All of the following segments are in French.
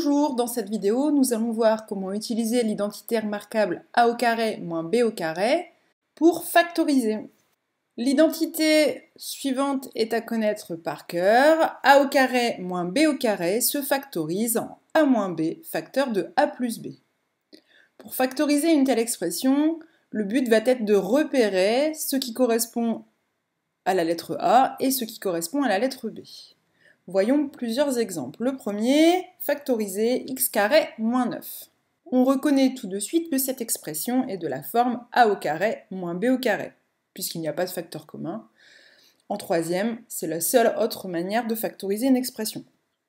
Bonjour, dans cette vidéo, nous allons voir comment utiliser l'identité remarquable a au carré moins b au carré pour factoriser. L'identité suivante est à connaître par cœur. A au carré moins b au carré se factorise en a moins b facteur de a plus b. Pour factoriser une telle expression, le but va être de repérer ce qui correspond à la lettre A et ce qui correspond à la lettre B. Voyons plusieurs exemples. Le premier, factoriser x carré moins 9. On reconnaît tout de suite que cette expression est de la forme a au carré moins b au carré, puisqu'il n'y a pas de facteur commun. En troisième, c'est la seule autre manière de factoriser une expression.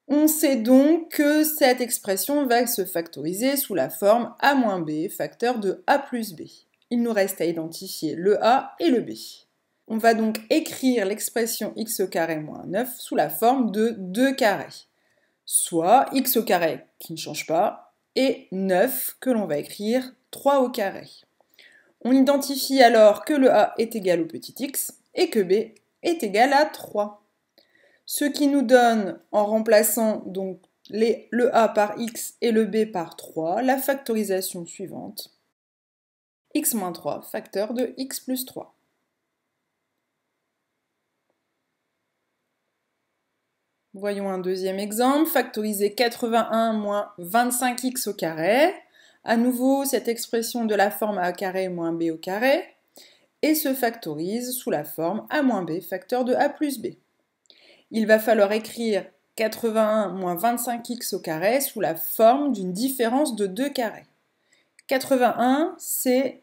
On sait donc que cette expression va se factoriser sous la forme a moins b facteur de a plus b. Il nous reste à identifier le a et le b. On va donc écrire l'expression x au carré moins 9 sous la forme de 2 carrés, soit x au carré qui ne change pas, et 9 que l'on va écrire 3 au carré. On identifie alors que le a est égal au petit x et que b est égal à 3. Ce qui nous donne, en remplaçant donc le a par x et le b par 3, la factorisation suivante. X moins 3 facteur de x plus 3. Voyons un deuxième exemple, factoriser 81 moins 25x au carré. À nouveau, cette expression de la forme a carré moins b au carré et se factorise sous la forme a moins b facteur de a plus b. Il va falloir écrire 81 moins 25x au carré sous la forme d'une différence de 2 carrés. 81, c'est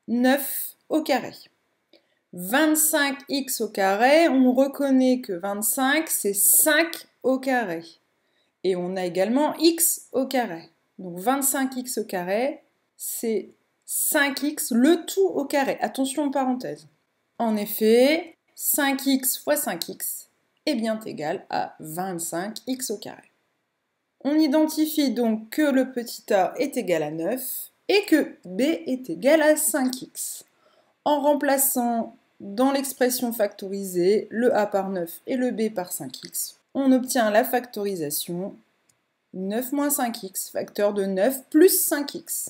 9 au carré. 25x au carré, on reconnaît que 25, c'est 5 au carré. Et on a également x au carré. Donc 25x au carré, c'est 5x, le tout au carré. Attention aux parenthèses. En effet, 5x fois 5x est bien égal à 25x au carré. On identifie donc que le petit a est égal à 9 et que b est égal à 5x. En remplaçant dans l'expression factorisée le a par 9 et le b par 5x, on obtient la factorisation 9 moins 5x, facteur de 9 plus 5x.